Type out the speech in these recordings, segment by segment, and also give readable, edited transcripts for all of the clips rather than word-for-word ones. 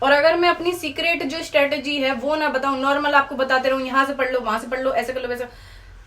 और अगर मैं अपनी सीक्रेट जो स्ट्रेटेजी है वो ना बताऊं, नॉर्मल आपको बताते रहूं, यहाँ से पढ़ लो, वहां से पढ़ लो, ऐसे कर लो, वैसे,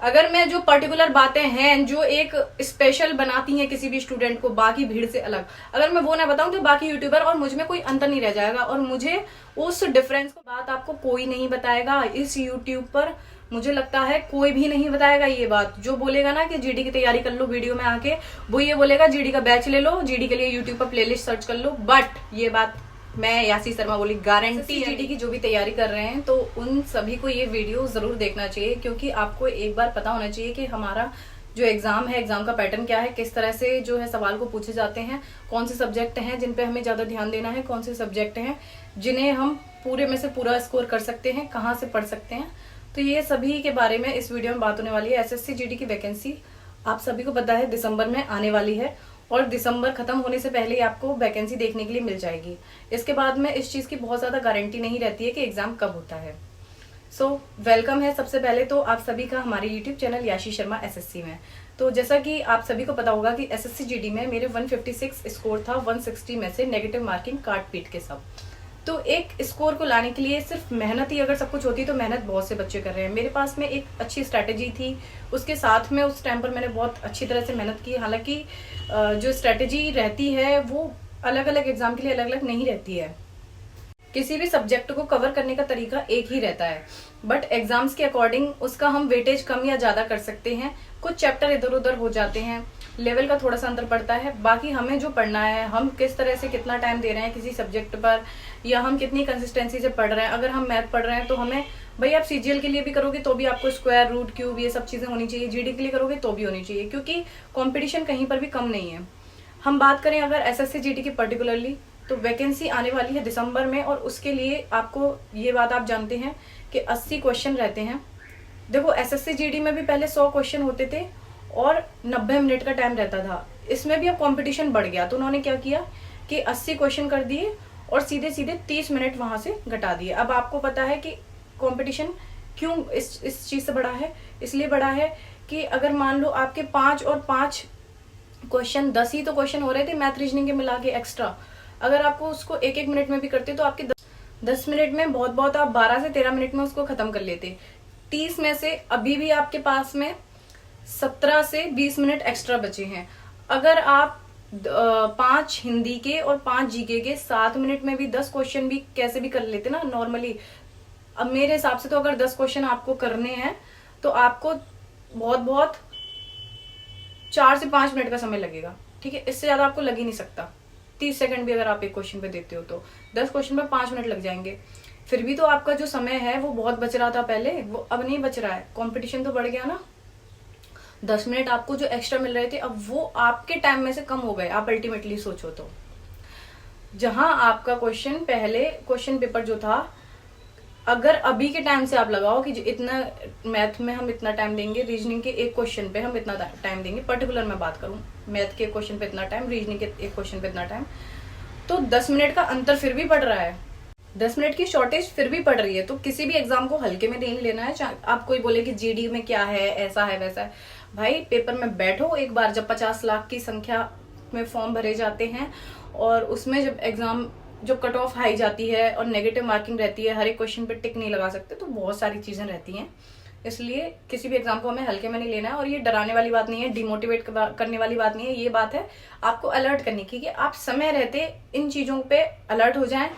अगर मैं जो पर्टिकुलर बातें हैं जो एक स्पेशल बनाती हैं किसी भी स्टूडेंट को बाकी भीड़ से अलग, अगर मैं वो ना बताऊं तो बाकी यूट्यूबर और मुझ में कोई अंतर नहीं रह जाएगा, और मुझे उस डिफरेंस को बात आपको कोई नहीं बताएगा इस यूट्यूब पर। मुझे लगता है कोई भी नहीं बताएगा ये बात। जो बोलेगा ना कि जीडी की तैयारी कर लो वीडियो में आके, वो ये बोलेगा जीडी का बैच ले लो, जीडी के लिए यूट्यूब पर प्लेलिस्ट सर्च कर लो। बट ये बात मैं यासी शर्मा बोली, गारंटी जीडी की जो भी तैयारी कर रहे हैं तो उन सभी को ये वीडियो जरूर देखना चाहिए, क्योंकि आपको एक बार पता होना चाहिए कि हमारा जो एग्जाम है, एग्जाम का पैटर्न क्या है, किस तरह से जो है सवाल को पूछे जाते हैं, कौन से सब्जेक्ट हैं जिन पे हमें ज्यादा ध्यान देना है, कौन से सब्जेक्ट हैं जिन्हें हम पूरे में से पूरा स्कोर कर सकते हैं, कहाँ से पढ़ सकते हैं। तो ये सभी के बारे में इस वीडियो में बात होने वाली है। एसएससी जीडी की वैकेंसी आप सभी को पता है दिसंबर में आने वाली है, और दिसंबर खत्म होने से पहले ही आपको वैकेंसी देखने के लिए मिल जाएगी। इसके बाद में इस चीज की बहुत ज्यादा गारंटी नहीं रहती है कि एग्जाम कब होता है। सो वेलकम है सबसे पहले तो आप सभी का हमारे यूट्यूब चैनल याशी शर्मा एसएससी में। तो जैसा कि आप सभी को पता होगा कि एसएससी जीडी में मेरे 156 स्कोर था, 160 में से नेगेटिव मार्किंग काट पीट के सब। तो एक स्कोर को लाने के लिए सिर्फ मेहनत ही अगर सब कुछ होती तो मेहनत बहुत से बच्चे कर रहे हैं। मेरे पास में एक अच्छी स्ट्रैटेजी थी, उसके साथ में उस टाइम पर मैंने बहुत अच्छी तरह से मेहनत की। हालांकि जो स्ट्रैटेजी रहती है वो अलग अलग एग्जाम के लिए अलग अलग नहीं रहती है। किसी भी सब्जेक्ट को कवर करने का तरीका एक ही रहता है, बट एग्जाम्स के अकॉर्डिंग उसका हम वेटेज कम या ज्यादा कर सकते हैं। कुछ चैप्टर इधर उधर हो जाते हैं, लेवल का थोड़ा सा अंतर पड़ता है। बाकी हमें जो पढ़ना है, हम किस तरह से कितना टाइम दे रहे हैं किसी सब्जेक्ट पर, या हम कितनी कंसिस्टेंसी से पढ़ रहे हैं। अगर हम मैथ पढ़ रहे हैं तो हमें, भाई आप सीजीएल के लिए भी करोगे तो भी आपको स्क्वायर रूट क्यूब ये सब चीजें होनी चाहिए, जीडी के लिए करोगे तो भी होनी चाहिए, क्योंकि कॉम्पिटिशन कहीं पर भी कम नहीं है। हम बात करें अगर एसएससी जीडी की पर्टिकुलरली, तो वैकेंसी आने वाली है दिसंबर में, और उसके लिए आपको ये बात आप जानते हैं कि 80 क्वेश्चन रहते हैं। देखो एसएससी जीडी में भी पहले 100 क्वेश्चन होते थे और 90 मिनट का टाइम रहता था। इसमें भी अब कंपटीशन बढ़ गया, तो उन्होंने क्या किया कि 80 क्वेश्चन कर दिए और सीधे सीधे 30 मिनट वहां से घटा दिए। अब आपको पता है कि कंपटीशन क्यों इस चीज से बढ़ा है। इसलिए बढ़ा है कि अगर मान लो आपके 5 और 5 क्वेश्चन, 10 ही तो क्वेश्चन हो रहे थे मैथ रीजनिंग के मिला के एक्स्ट्रा, अगर आपको उसको एक एक मिनट में भी करते तो आपके 10 मिनट में बहुत बहुत आप 12 से 13 मिनट में उसको खत्म कर लेते। 30 में से अभी भी आपके पास में 17 से 20 मिनट एक्स्ट्रा बचे हैं। अगर आप 5 हिंदी के और 5 जीके के 7 मिनट में भी 10 क्वेश्चन भी कैसे भी कर लेते ना नॉर्मली, अब मेरे हिसाब से तो अगर 10 क्वेश्चन आपको करने हैं तो आपको बहुत बहुत 4 से 5 मिनट का समय लगेगा, ठीक है, इससे ज्यादा आपको लग ही नहीं सकता। 30 सेकंड भी अगर आप एक क्वेश्चन पे देते हो तो 10 क्वेश्चन पे 5 मिनट लग जाएंगे। फिर भी तो आपका जो समय है वो बहुत बच रहा था पहले, वो अब नहीं बच रहा है, कंपटीशन तो बढ़ गया ना। 10 मिनट आपको जो एक्स्ट्रा मिल रहे थे अब वो आपके टाइम में से कम हो गए। आप अल्टीमेटली सोचो तो जहां आपका क्वेश्चन पहले क्वेश्चन पेपर जो था, अगर अभी के टाइम से आप लगाओ कि इतना मैथ में हम इतना टाइम देंगे, रीजनिंग के एक क्वेश्चन पे हम इतना टाइम देंगे, पर्टिकुलर मैं बात करूं मैथ के क्वेश्चन पे इतना टाइम, रीजनिंग के एक क्वेश्चन पे इतना टाइम, तो 10 मिनट का अंतर फिर भी पड़ रहा है, 10 मिनट की शॉर्टेज फिर भी पड़ रही है। तो किसी भी एग्जाम को हल्के में नहीं लेना है। आप कोई बोले कि जीडी में क्या है, ऐसा है वैसा है, भाई पेपर में बैठो एक बार। जब 50 लाख की संख्या में फॉर्म भरे जाते हैं और उसमें जब एग्जाम जो कट ऑफ हाई जाती है और नेगेटिव मार्किंग रहती है, हर एक क्वेश्चन पे टिक नहीं लगा सकते, तो बहुत सारी चीजें रहती हैं। इसलिए किसी भी एग्जाम को हमें हल्के में नहीं लेना है। और ये डराने वाली बात नहीं है, डिमोटिवेट करने वाली बात नहीं है, ये बात है आपको अलर्ट करने की, कि आप समय रहते इन चीजों पे अलर्ट हो जाएं।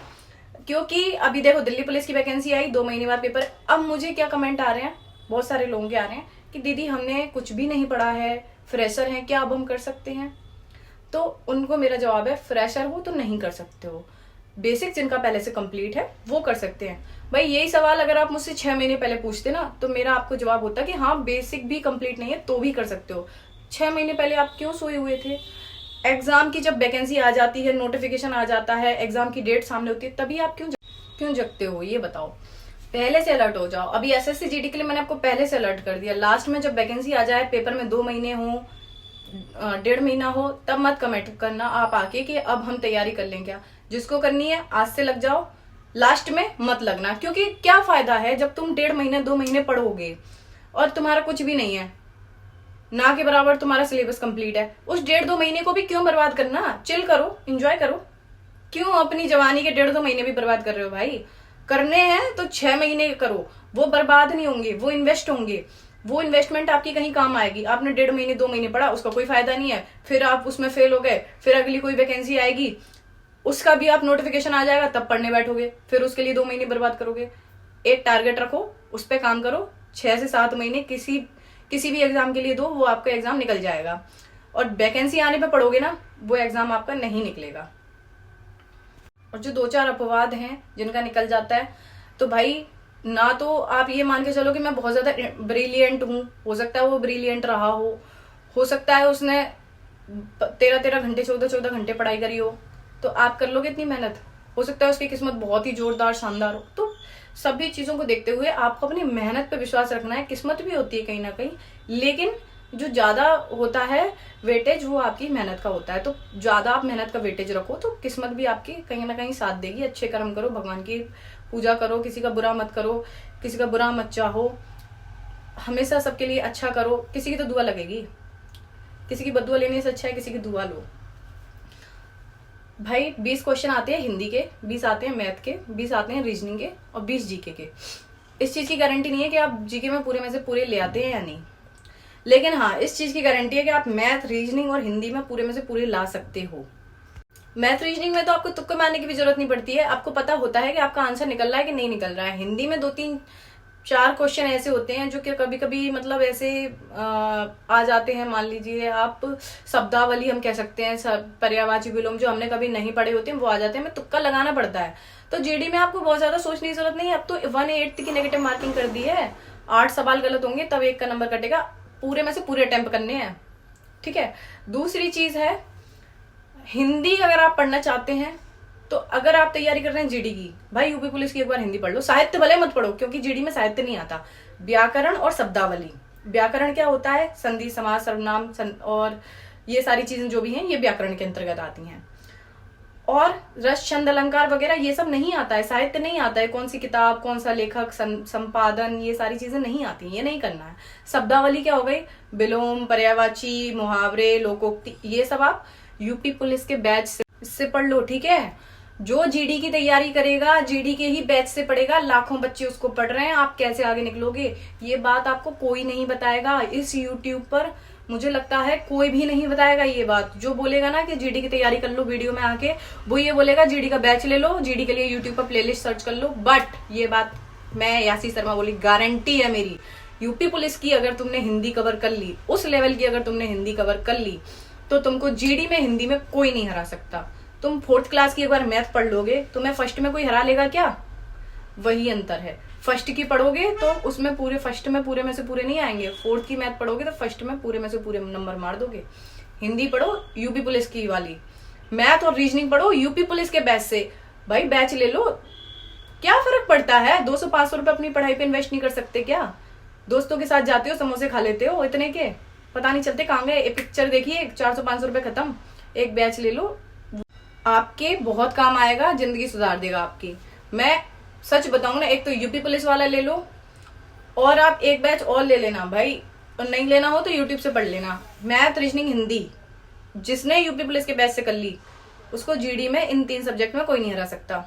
क्योंकि अभी देखो दिल्ली पुलिस की वैकेंसी आई, 2 महीने बाद पेपर। अब मुझे क्या कमेंट आ रहे हैं, बहुत सारे लोगों के आ रहे हैं कि दीदी हमने कुछ भी नहीं पढ़ा है, फ्रेशर हैं, क्या अब हम कर सकते हैं? तो उनको मेरा जवाब है, फ्रेशर हो तो नहीं कर सकते हो, बेसिक जिनका पहले से कंप्लीट है वो कर सकते हैं। भाई यही सवाल अगर आप मुझसे 6 महीने पहले पूछते ना, तो मेरा आपको जवाब होता कि हाँ बेसिक भी कंप्लीट नहीं है तो भी कर सकते हो। 6 महीने पहले आप क्यों सोए हुए थे? एग्जाम की जब वैकेंसी आ जाती है, नोटिफिकेशन आ जाता है, एग्जाम की डेट सामने होती है, तभी आप क्यों जगते हो? ये बताओ, पहले से अलर्ट हो जाओ। अभी एसएससी जीडी के लिए मैंने आपको पहले से अलर्ट कर दिया। लास्ट में जब वैकेंसी आ जाए, पेपर में 2 महीने हो, 1.5 महीना हो, तब मत कमेंट करना आप आके कि अब हम तैयारी कर लें। क्या जिसको करनी है आज से लग जाओ, लास्ट में मत लगना। क्योंकि क्या फायदा है जब तुम 1.5 महीने 2 महीने पढ़ोगे और तुम्हारा कुछ भी नहीं है, ना के बराबर तुम्हारा सिलेबस कंप्लीट है, उस 1.5-2 महीने को भी क्यों बर्बाद करना? चिल करो, एंजॉय करो। क्यों अपनी जवानी के 1.5-2 महीने भी बर्बाद कर रहे हो भाई? करने हैं तो 6 महीने करो, वो बर्बाद नहीं होंगे, वो इन्वेस्ट होंगे। वो इन्वेस्टमेंट आपकी कहीं काम आएगी। आपने 1.5 महीने 2 महीने पढ़ा, उसका कोई फायदा नहीं है, फिर आप उसमें फेल हो गए, फिर अगली कोई वैकेंसी आएगी, उसका भी आप नोटिफिकेशन आ जाएगा, तब पढ़ने बैठोगे, फिर उसके लिए 2 महीने बर्बाद करोगे। एक टारगेट रखो, उस पर काम करो, 6 से 7 महीने किसी भी एग्जाम के लिए दो, वो आपका एग्जाम निकल जाएगा। और वैकेंसी आने पे पढ़ोगे ना, वो एग्जाम आपका नहीं निकलेगा। और जो 2-4 अपवाद हैं जिनका निकल जाता है, तो भाई ना तो आप ये मान के चलो कि मैं बहुत ज्यादा ब्रिलियंट हूं, हो सकता है वो ब्रिलियंट रहा हो सकता है उसने 13-13 घंटे 14-14 घंटे पढ़ाई करी हो, तो आप कर लोगे इतनी मेहनत? हो सकता है उसकी किस्मत बहुत ही जोरदार शानदार हो। तो सभी चीजों को देखते हुए आपको अपनी मेहनत पे विश्वास रखना है। किस्मत भी होती है कहीं ना कहीं, लेकिन जो ज्यादा होता है वेटेज, वो आपकी मेहनत का होता है। तो ज्यादा आप मेहनत का वेटेज रखो तो किस्मत भी आपकी कहीं ना कहीं साथ देगी। अच्छे कर्म करो, भगवान की पूजा करो, किसी का बुरा मत करो, किसी का बुरा मत चाहो, हमेशा सबके लिए अच्छा करो। किसी की तो दुआ लगेगी, किसी की बदुआ लेने से अच्छा है किसी की दुआ लो। भाई 20 क्वेश्चन आते हैं हिंदी के, 20 आते हैं मैथ के, 20 आते हैं रीजनिंग के, और 20 जीके के। इस चीज की गारंटी नहीं है कि आप जीके में पूरे से पूरे ले आते हैं या नहीं, लेकिन हाँ इस चीज की गारंटी है कि आप मैथ, रीजनिंग और हिंदी में पूरे से पूरे ला सकते हो। मैथ रीजनिंग में तो आपको तुक्के मारने की भी जरूरत नहीं पड़ती है, आपको पता होता है कि आपका आंसर निकल रहा है कि नहीं निकल रहा है। हिंदी में 2-3-4 क्वेश्चन ऐसे होते हैं जो कि कभी कभी मतलब ऐसे आ जाते हैं। मान लीजिए आप शब्दावली हम कह सकते हैं, पर्यायवाची विलोम जो हमने कभी नहीं पढ़े होते हैं वो आ जाते हैं, हमें तुक्का लगाना पड़ता है। तो जीडी में आपको बहुत ज्यादा सोचने की जरूरत नहीं है। अब तो 1/8 की नेगेटिव मार्किंग कर दी है, 8 सवाल गलत होंगे तब 1 का नंबर कटेगा, पूरे में से पूरे अटेम्प्ट करने हैं। ठीक है, दूसरी चीज है हिंदी अगर आप पढ़ना चाहते हैं तो अगर आप तैयारी कर रहे हैं जीडी की, भाई यूपी पुलिस की एक बार हिंदी पढ़ लो। साहित्य भले मत पढ़ो क्योंकि जीडी में साहित्य नहीं आता, व्याकरण और शब्दावली। व्याकरण क्या होता है? संधि, समास, सर्वनाम और ये सारी चीजें जो भी हैं ये व्याकरण के अंतर्गत आती हैं। और रस, छंद, अलंकार वगैरह ये सब नहीं आता है, साहित्य नहीं आता है। कौन सी किताब, कौन सा लेखक, संपादन, ये सारी चीजें नहीं आती, ये नहीं करना है। शब्दावली क्या हो गई? विलोम, पर्यायवाची, मुहावरे, लोकोक्ति, ये सब आप यूपी पुलिस के बैच से पढ़ लो। ठीक है, जो जीडी की तैयारी करेगा जीडी के ही बैच से पढ़ेगा, लाखों बच्चे उसको पढ़ रहे हैं, आप कैसे आगे निकलोगे ये बात आपको कोई नहीं बताएगा। इस यूट्यूब पर मुझे लगता है कोई भी नहीं बताएगा ये बात। जो बोलेगा ना कि जीडी की तैयारी कर लो वीडियो में आके, वो ये बोलेगा जीडी का बैच ले लो, जीडी के लिए यूट्यूब पर प्लेलिस्ट सर्च कर लो। बट ये बात मैं यासी शर्मा बोली, गारंटी है मेरी, यूपी पुलिस की अगर तुमने हिंदी कवर कर ली, उस लेवल की अगर तुमने हिंदी कवर कर ली, तो तुमको जीडी में हिंदी में कोई नहीं हरा सकता। तुम 4th क्लास की एक बार मैथ पढ़ लोगे, तुम्हें फर्स्ट में कोई हरा लेगा क्या? वही अंतर है। फर्स्ट की पढ़ोगे तो उसमें पूरे फर्स्ट में पूरे में से पूरे नहीं आएंगे, 4th की मैथ पढ़ोगे तो फर्स्ट में पूरे से पूरे नंबर मार दोगे। हिंदी पढ़ो यूपी पुलिस की वाली, मैथ और रीजनिंग पढ़ो यूपी पुलिस के बैच से। भाई बैच ले लो, क्या फर्क पड़ता है? 200-500 रुपए अपनी पढ़ाई पे इन्वेस्ट नहीं कर सकते क्या? दोस्तों के साथ जाते हो, समोसे खा लेते हो, इतने के पता नहीं चलते कहाँ गए। पिक्चर देखिए 400-500 रुपए खत्म। एक बैच ले लो, आपके बहुत काम आएगा, जिंदगी सुधार देगा आपकी। मैं सच बताऊं ना, एक तो यूपी पुलिस वाला ले लो और आप एक बैच और ले लेना भाई, और नहीं लेना हो तो यूट्यूब से पढ़ लेना। मैथ, रीजनिंग, हिंदी जिसने यूपी पुलिस के बैच से कर ली, उसको जीडी में इन 3 सब्जेक्ट में कोई नहीं हरा सकता।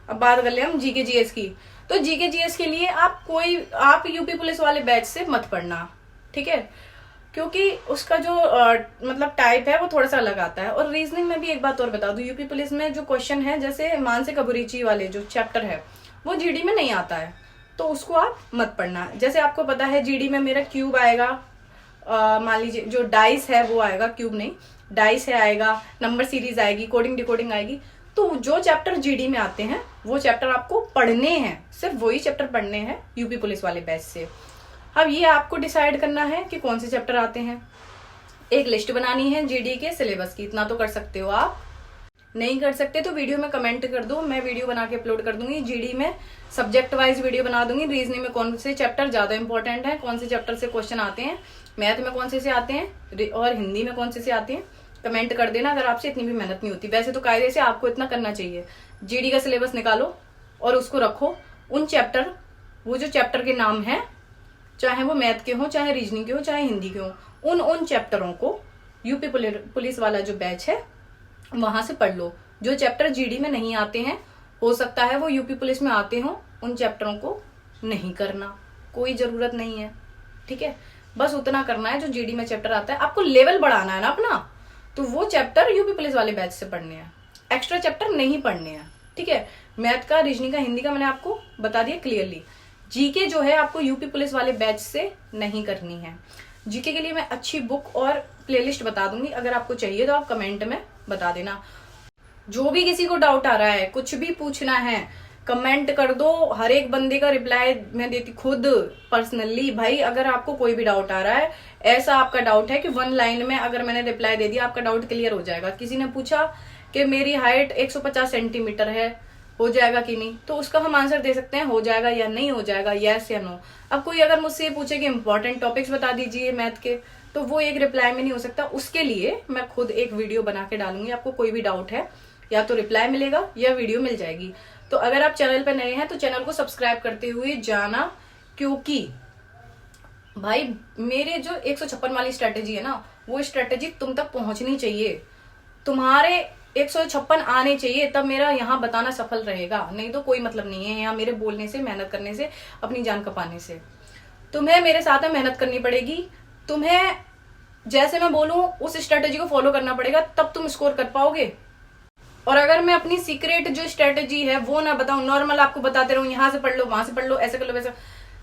अब बात कर ले हम जीके जीएस की, तो जीके जीएस के लिए आप यूपी पुलिस वाले बैच से मत पढ़ना। ठीक है, क्योंकि उसका जो मतलब टाइप है वो थोड़ा सा अलग आता है। और रीजनिंग में भी एक बात और बता दूं, यूपी पुलिस में जो क्वेश्चन है, जैसे मानसिक अभिरुचि वाले जो चैप्टर है वो जीडी में नहीं आता है, तो उसको आप मत पढ़ना। जैसे आपको पता है जीडी में मेरा क्यूब आएगा, मान लीजिए जो डाइस है वो आएगा, क्यूब नहीं डाइस है आएगा, नंबर सीरीज आएगी, कोडिंग डिकोडिंग आएगी। तो जो चैप्टर जीडी में आते हैं वो चैप्टर आपको पढ़ने हैं, सिर्फ वही चैप्टर पढ़ने हैं यूपी पुलिस वाले बैच से। अब ये आपको डिसाइड करना है कि कौन से चैप्टर आते हैं। एक लिस्ट बनानी है जीडी के सिलेबस की, इतना तो कर सकते हो आप। नहीं कर सकते तो वीडियो में कमेंट कर दो, मैं वीडियो बना के अपलोड कर दूंगी। जीडी में सब्जेक्ट वाइज वीडियो बना दूंगी। रीजनिंग में कौन से चैप्टर ज्यादा इंपॉर्टेंट है, कौन से चैप्टर से क्वेश्चन आते हैं, मैथ में कौन से आते हैं और हिंदी में कौन से आते हैं, कमेंट कर देना अगर आपसे इतनी भी मेहनत नहीं होती। वैसे तो कायदे से आपको इतना करना चाहिए, जीडी का सिलेबस निकालो और उसको रखो। उन चैप्टर, वो जो चैप्टर के नाम है, चाहे वो मैथ के हो, चाहे रीजनिंग के हो, चाहे हिंदी के हो, उन चैप्टरों को यूपी पुलिस वाला जो बैच है वहां से पढ़ लो। जो चैप्टर जीडी में नहीं आते हैं, हो सकता है वो यूपी पुलिस में आते हो, उन चैप्टरों को नहीं करना, कोई जरूरत नहीं है। ठीक है, बस उतना करना है जो जीडी में चैप्टर आता है। आपको लेवल बढ़ाना है ना अपना, तो वो चैप्टर यूपी पुलिस वाले बैच से पढ़ने हैं, एक्स्ट्रा चैप्टर नहीं पढ़ने हैं। ठीक है, मैथ का, रीजनिंग का, हिंदी का मैंने आपको बता दिया क्लियरली। जीके जो है आपको यूपी पुलिस वाले बैच से नहीं करनी है। जीके के लिए मैं अच्छी बुक और प्लेलिस्ट बता दूंगी, अगर आपको चाहिए तो आप कमेंट में बता देना। जो भी किसी को डाउट आ रहा है, कुछ भी पूछना है, कमेंट कर दो, हर एक बंदे का रिप्लाई मैं देती खुद पर्सनली। भाई अगर आपको कोई भी डाउट आ रहा है, ऐसा आपका डाउट है कि 1 लाइन में अगर मैंने रिप्लाई दे दिया आपका डाउट क्लियर हो जाएगा। किसी ने पूछा कि मेरी हाइट 150 सेंटीमीटर है, हो जाएगा कि नहीं, तो उसका हम आंसर दे सकते हैं हो जाएगा या नहीं हो जाएगा, यस या नो। अब कोई अगर मुझसे ये पूछे कि इंपॉर्टेंट टॉपिक्स बता दीजिए मैथ के, तो वो एक रिप्लाई में नहीं हो सकता। उसके लिए मैं खुद एक वीडियो बना के डालूंगी। आपको कोई भी डाउट है या तो रिप्लाई मिलेगा या वीडियो मिल जाएगी। तो अगर आप चैनल पर नए हैं तो चैनल को सब्सक्राइब करते हुए जाना, क्योंकि भाई मेरे जो 156 वाली स्ट्रेटेजी है ना, वो स्ट्रेटेजी तुम तक पहुंचनी चाहिए। तुम्हारे 156 आने चाहिए, तब मेरा यहाँ बताना सफल रहेगा, नहीं तो कोई मतलब नहीं है यहाँ मेरे बोलने से, मेहनत करने से, अपनी जान कपाने से। तुम्हें मेरे साथ में मेहनत करनी पड़ेगी, तुम्हें जैसे मैं बोलूं उस स्ट्रेटेजी को फॉलो करना पड़ेगा, तब तुम स्कोर कर पाओगे। और अगर मैं अपनी सीक्रेट जो स्ट्रेटेजी है वो ना बताऊं, नॉर्मल आपको बताते रहूं, यहाँ से पढ़ लो, वहां से पढ़ लो, ऐसे कर लो, वैसे,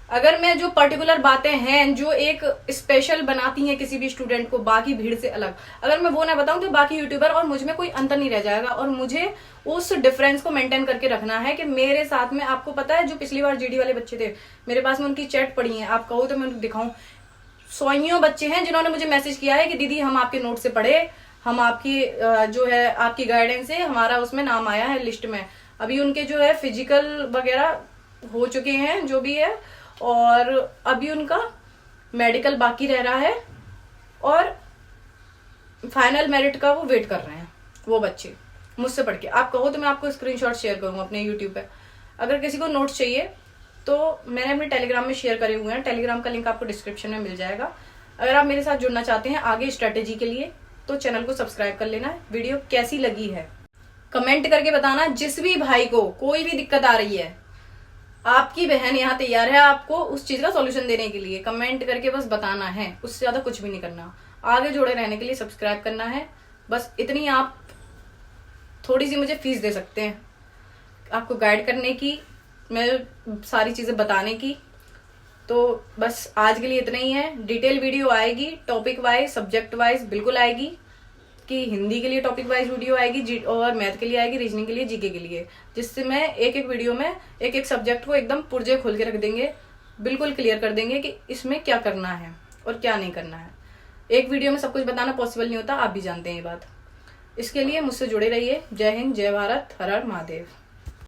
अगर मैं जो पर्टिकुलर बातें हैं जो एक स्पेशल बनाती हैं किसी भी स्टूडेंट को बाकी भीड़ से अलग, अगर मैं वो ना बताऊं तो बाकी यूट्यूबर और मुझ में कोई अंतर नहीं रह जाएगा। और मुझे उस डिफरेंस को मेंटेन करके रखना है कि मेरे साथ में, आपको पता है जो पिछली बार जीडी वाले बच्चे थे, मेरे पास में उनकी चैट पड़ी है, आप कहो तो मैं उनको दिखाऊं। सौइयों बच्चे हैं जिन्होंने मुझे मैसेज किया है कि दीदी हम आपके नोट से पढ़े, हम आपकी जो है आपकी गाइडेंस से हमारा उसमें नाम आया है लिस्ट में। अभी उनके जो है फिजिकल वगैरह हो चुके हैं जो भी है, और अभी उनका मेडिकल बाकी रह रहा है, और फाइनल मेरिट का वो वेट कर रहे हैं वो बच्चे मुझसे पढ़ के। आप कहो तो मैं आपको स्क्रीनशॉट शेयर करूंगा अपने यूट्यूब पे। अगर किसी को नोट्स चाहिए तो मैंने अपने टेलीग्राम में शेयर करे हुए हैं, टेलीग्राम का लिंक आपको डिस्क्रिप्शन में मिल जाएगा। अगर आप मेरे साथ जुड़ना चाहते हैं आगे स्ट्रेटेजी के लिए तो चैनल को सब्सक्राइब कर लेना। वीडियो कैसी लगी है कमेंट करके बताना। जिस भी भाई को कोई भी दिक्कत आ रही है, आपकी बहन यहाँ तैयार है आपको उस चीज का सॉल्यूशन देने के लिए। कमेंट करके बस बताना है, उससे ज्यादा कुछ भी नहीं करना। आगे जुड़े रहने के लिए सब्सक्राइब करना है, बस इतनी आप थोड़ी सी मुझे फीस दे सकते हैं आपको गाइड करने की, मैं सारी चीजें बताने की। तो बस आज के लिए इतना ही है। डिटेल वीडियो आएगी, टॉपिक वाइज, सब्जेक्ट वाइज बिल्कुल आएगी, कि हिंदी के लिए टॉपिक वाइज वीडियो आएगी और मैथ के लिए आएगी, रीजनिंग के लिए, जीके के लिए, जिससे मैं एक एक वीडियो में एक एक सब्जेक्ट को एकदम पुर्जे खोल के रख देंगे, बिल्कुल क्लियर कर देंगे कि इसमें क्या करना है और क्या नहीं करना है। एक वीडियो में सब कुछ बताना पॉसिबल नहीं होता, आप भी जानते हैं ये बात। इसके लिए मुझसे जुड़े रहिए। जय हिंद, जय भारत, हर हर महादेव।